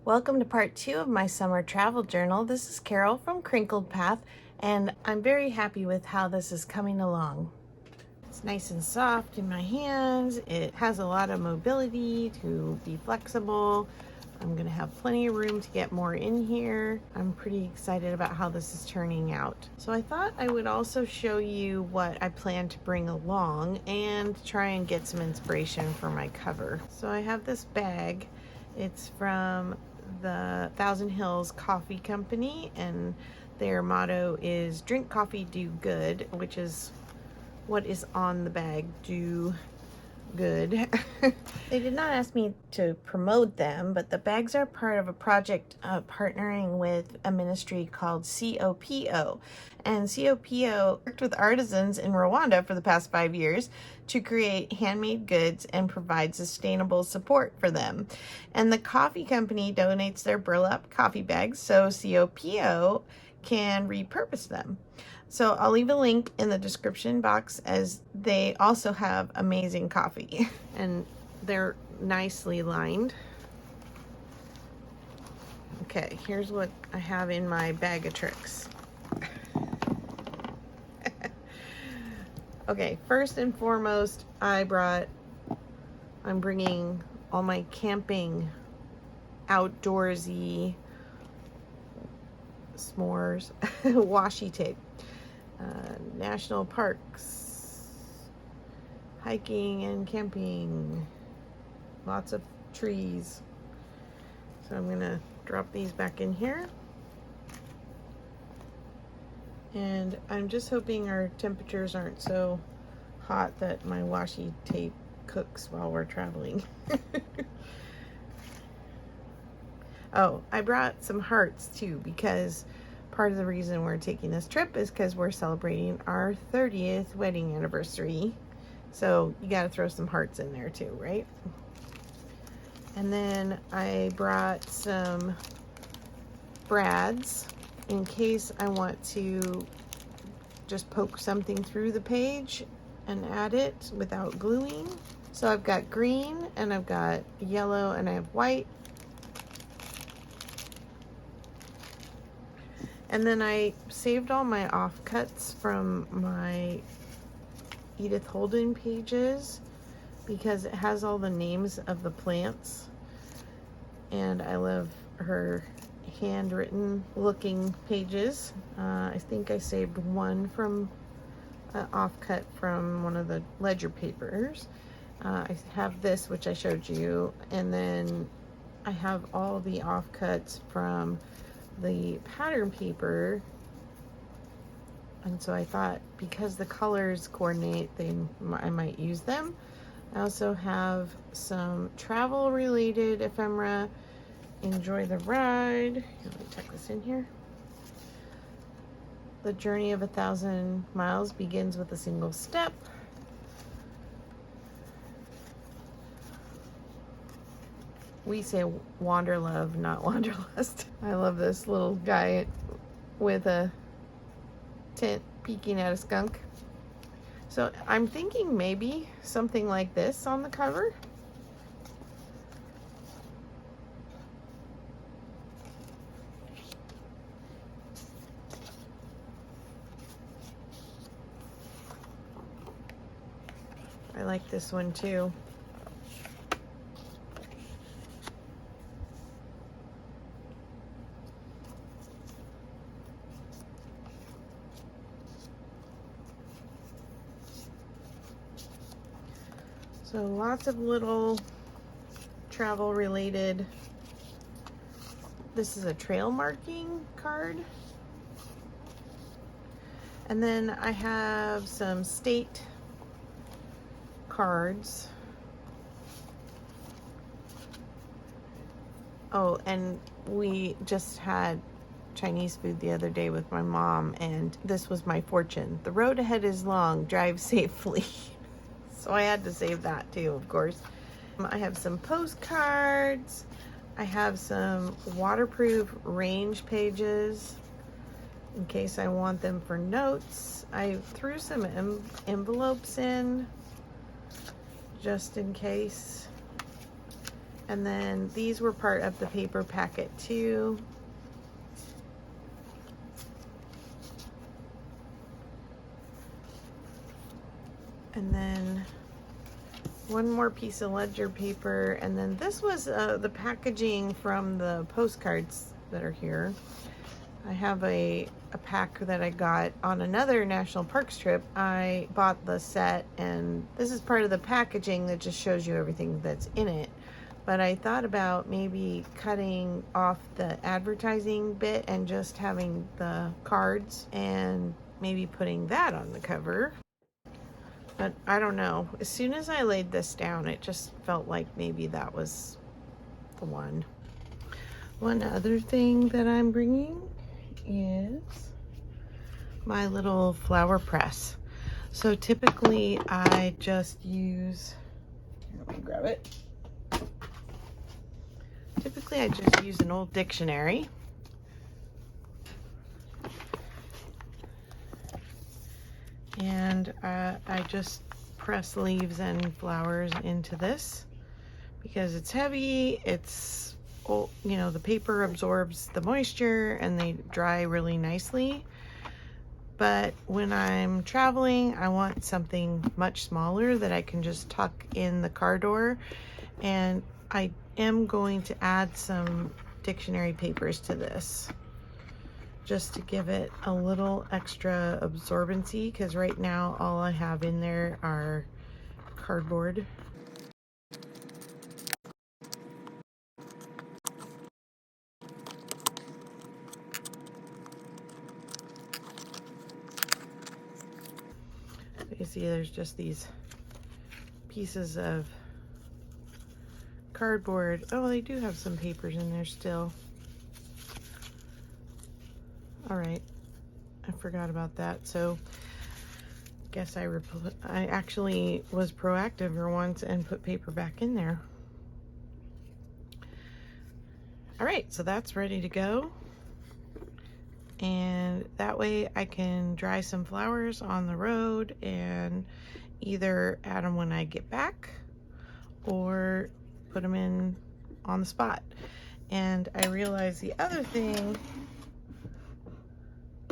Welcome to part 2 of my summer travel journal. This is Carol from Crinkled Path, and I'm very happy with how this is coming along. It's nice and soft in my hands. It has a lot of mobility to be flexible. I'm going to have plenty of room to get more in here. I'm pretty excited about how this is turning out. So I thought I would also show you what I plan to bring along and try and get some inspiration for my cover. So I have this bag. It's from the Thousand Hills Coffee Company, and their motto is drink coffee, do good, which is what is on the bag, do good. They did not ask me to promote them, but the bags are part of a project partnering with a ministry called COPO. And COPO worked with artisans in Rwanda for the past 5 years to create handmade goods and provide sustainable support for them. And the coffee company donates their burlap coffee bags so COPO can repurpose them. So I'll leave a link in the description box, as they also have amazing coffee and they're nicely lined. Okay, here's what I have in my bag of tricks. Okay, first and foremost, I'm bringing all my camping outdoorsy s'mores washi tape. National parks, hiking and camping, lots of trees. So I'm gonna drop these back in here. And I'm just hoping our temperatures aren't so hot that my washi tape cooks while we're traveling. Oh, I brought some hearts too, because part of the reason we're taking this trip is because we're celebrating our 30th wedding anniversary. So you got to throw some hearts in there too, right? And then I brought some brads in case I want to just poke something through the page and add it without gluing. So I've got green and I've got yellow and I have white. And then I saved all my offcuts from my Edith Holden pages because it has all the names of the plants. And I love her handwritten looking pages. I think I saved one from an offcut from one of the ledger papers. I have this, which I showed you. And then I have all the offcuts from the pattern paper, and so I thought because the colors coordinate, I might use them. I also have some travel related ephemera. Enjoy the ride. Here, let me tuck this in here. The journey of 1,000 miles begins with a single step. We say wanderlove, not wanderlust. I love this little guy with a tent peeking at a skunk. So I'm thinking maybe something like this on the cover. I like this one too. So lots of little travel related. This is a trail marking card. And then I have some state cards. Oh, and we just had Chinese food the other day with my mom, and this was my fortune. The road ahead is long, drive safely. So I had to save that too, of course. I have some postcards. I have some waterproof range pages in case I want them for notes. I threw some envelopes in just in case. And then these were part of the paper packet too. And then one more piece of ledger paper. And then this was the packaging from the postcards that are here. I have a pack that I got on another national parks trip. I bought the set, and this is part of the packaging that just shows you everything that's in it. But I thought about maybe cutting off the advertising bit and just having the cards and maybe putting that on the cover. But I don't know. As soon as I laid this down, it just felt like maybe that was the one. One other thing that I'm bringing is my little flower press. So typically I just use, let me grab it. Typically I just use an old dictionary. And I just press leaves and flowers into this because it's heavy, it's, you know, the paper absorbs the moisture and they dry really nicely. But when I'm traveling, I want something much smaller that I can just tuck in the car door. And I am going to add some dictionary papers to this just to give it a little extra absorbency, because right now all I have in there are cardboard. You see there's just these pieces of cardboard. Oh, they do have some papers in there still. All right, I forgot about that. So guess I actually was proactive for once and put paper back in there. All right, so that's ready to go. And that way I can dry some flowers on the road and either add them when I get back or put them in on the spot. And I realized the other thing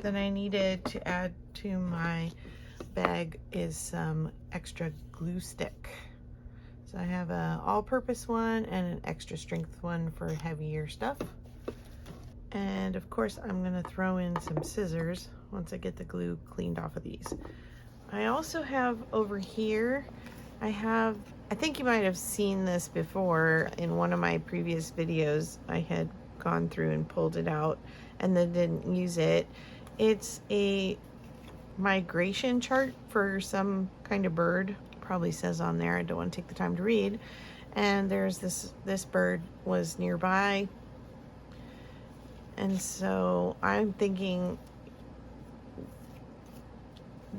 that I needed to add to my bag is some extra glue stick. So I have a all-purpose one and an extra strength one for heavier stuff. And of course I'm gonna throw in some scissors once I get the glue cleaned off of these. I also have over here, I think you might have seen this before in one of my previous videos. I had gone through and pulled it out and then didn't use it. It's a migration chart for some kind of bird. Probably says on there, I don't want to take the time to read. And there's this bird was nearby. And so I'm thinking,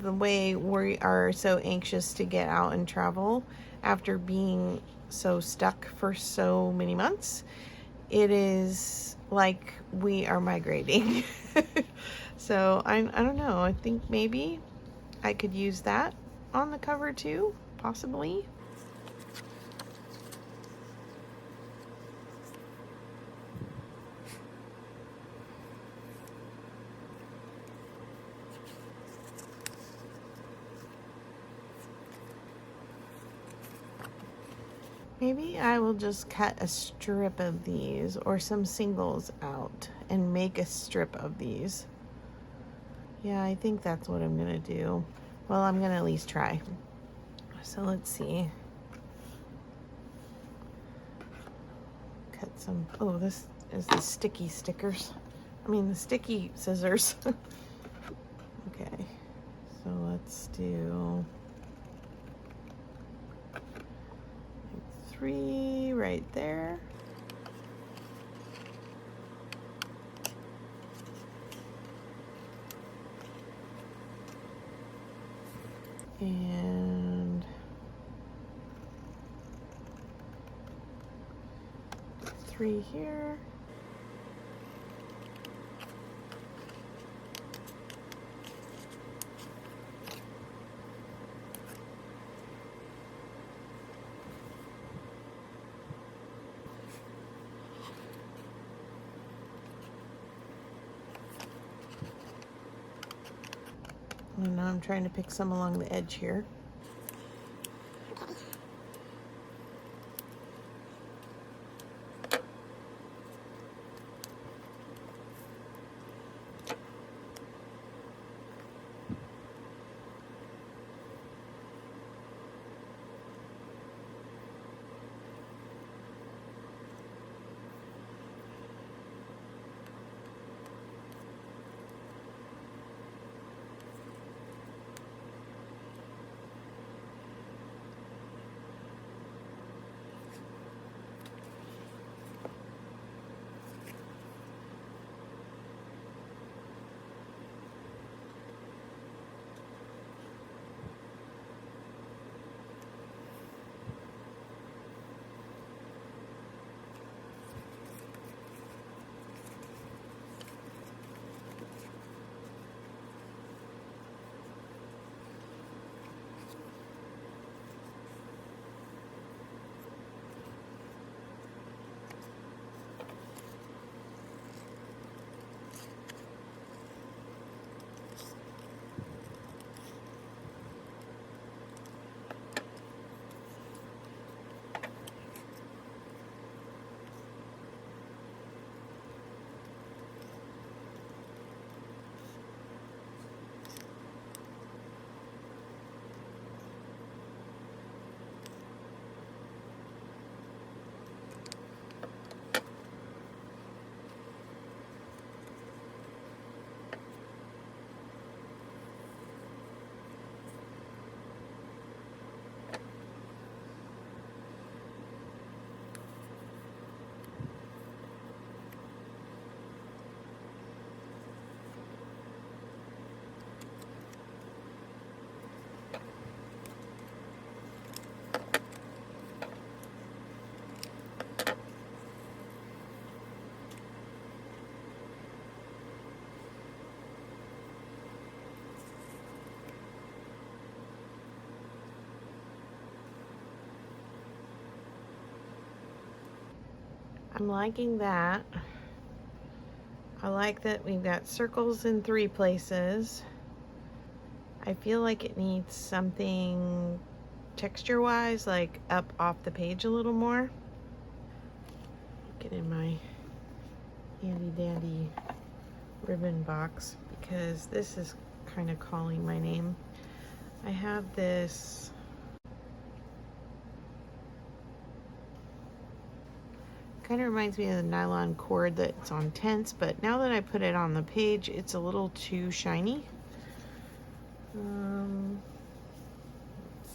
the way we are so anxious to get out and travel after being so stuck for so many months, it is like we are migrating. So I don't know, I think maybe I could use that on the cover too, possibly. Maybe I will just cut a strip of these or some singles out and make a strip of these. Yeah, I think that's what I'm gonna do. Well, I'm gonna at least try. So let's see. Cut some, oh, this is the sticky stickers. I mean, the sticky scissors. Okay, so let's do 3 right there. And 3 here. And now I'm trying to pick some along the edge here. I'm liking that. I like that we've got circles in 3 places. I feel like it needs something texture-wise, like up off the page a little more. Get in my handy-dandy ribbon box because this is kind of calling my name. I have this kind of reminds me of the nylon cord that's on tents, but now that I put it on the page, it's a little too shiny. Let's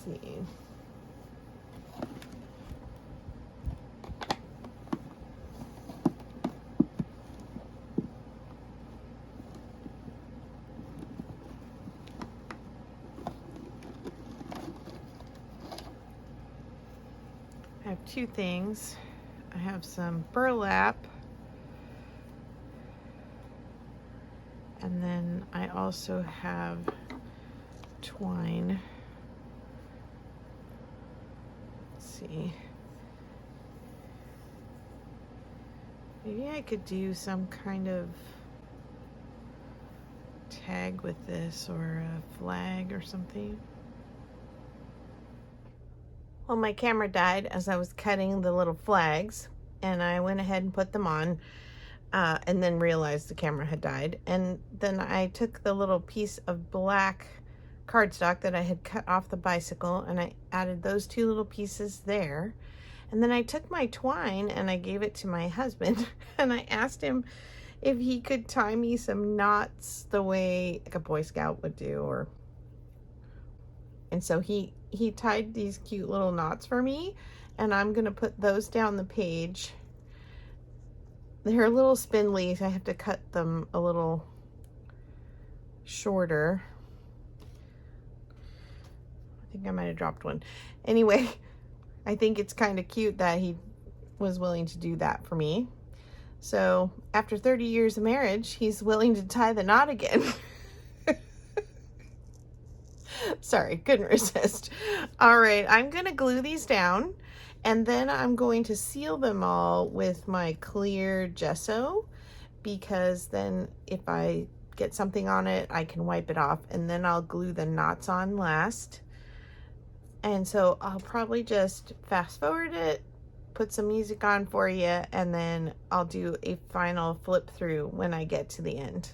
see. I have 2 things. I have some burlap, and then I also have twine. Let's see. Maybe I could do some kind of tag with this or a flag or something. Well, my camera died as I was cutting the little flags, and I went ahead and put them on, and then realized the camera had died. And then I took the little piece of black cardstock that I had cut off the bicycle, and I added those 2 little pieces there. And then I took my twine and I gave it to my husband, and I asked him if he could tie me some knots the way like a Boy Scout would do, and so he tied these cute little knots for me, and I'm gonna put those down the page. They're a little spindly, so I have to cut them a little shorter. I think I might have dropped one. Anyway, I think it's kind of cute that he was willing to do that for me. So after 30 years of marriage, he's willing to tie the knot again. Sorry, couldn't resist. All right, I'm gonna glue these down, and then I'm going to seal them all with my clear gesso, because then if I get something on it, I can wipe it off, and then I'll glue the knots on last. And so I'll probably just fast forward it, put some music on for you, and then I'll do a final flip through when I get to the end.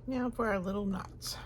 Now for our little knots.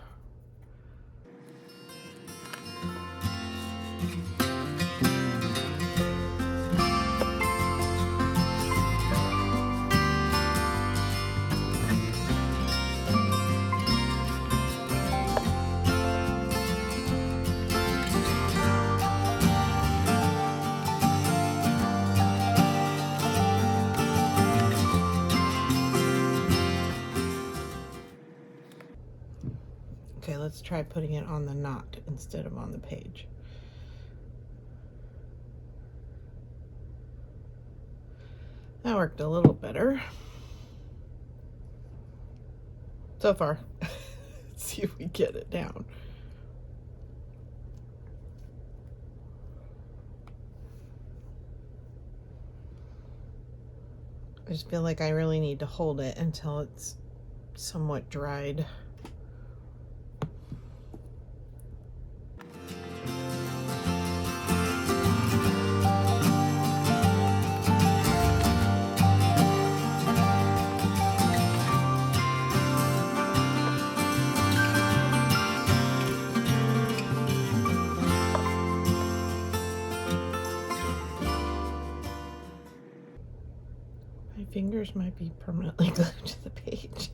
Okay, let's try putting it on the knot instead of on the page. That worked a little better. So far. Let's see if we get it down. I just feel like I really need to hold it until it's somewhat dried. My fingers might be permanently glued to the page.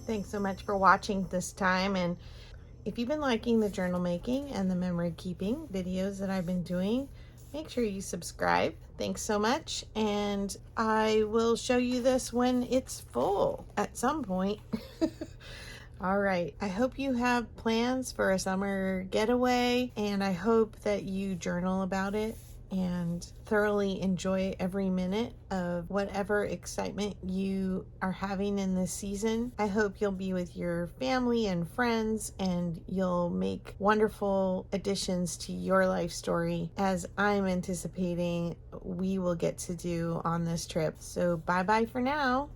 Thanks so much for watching this time. And if you've been liking the journal making and the memory keeping videos that I've been doing, make sure you subscribe. Thanks so much. And I will show you this when it's full at some point. All right. I hope you have plans for a summer getaway, and I hope that you journal about it and thoroughly enjoy every minute of whatever excitement you are having in this season. I hope you'll be with your family and friends, and you'll make wonderful additions to your life story, as I'm anticipating we will get to do on this trip. So bye-bye for now.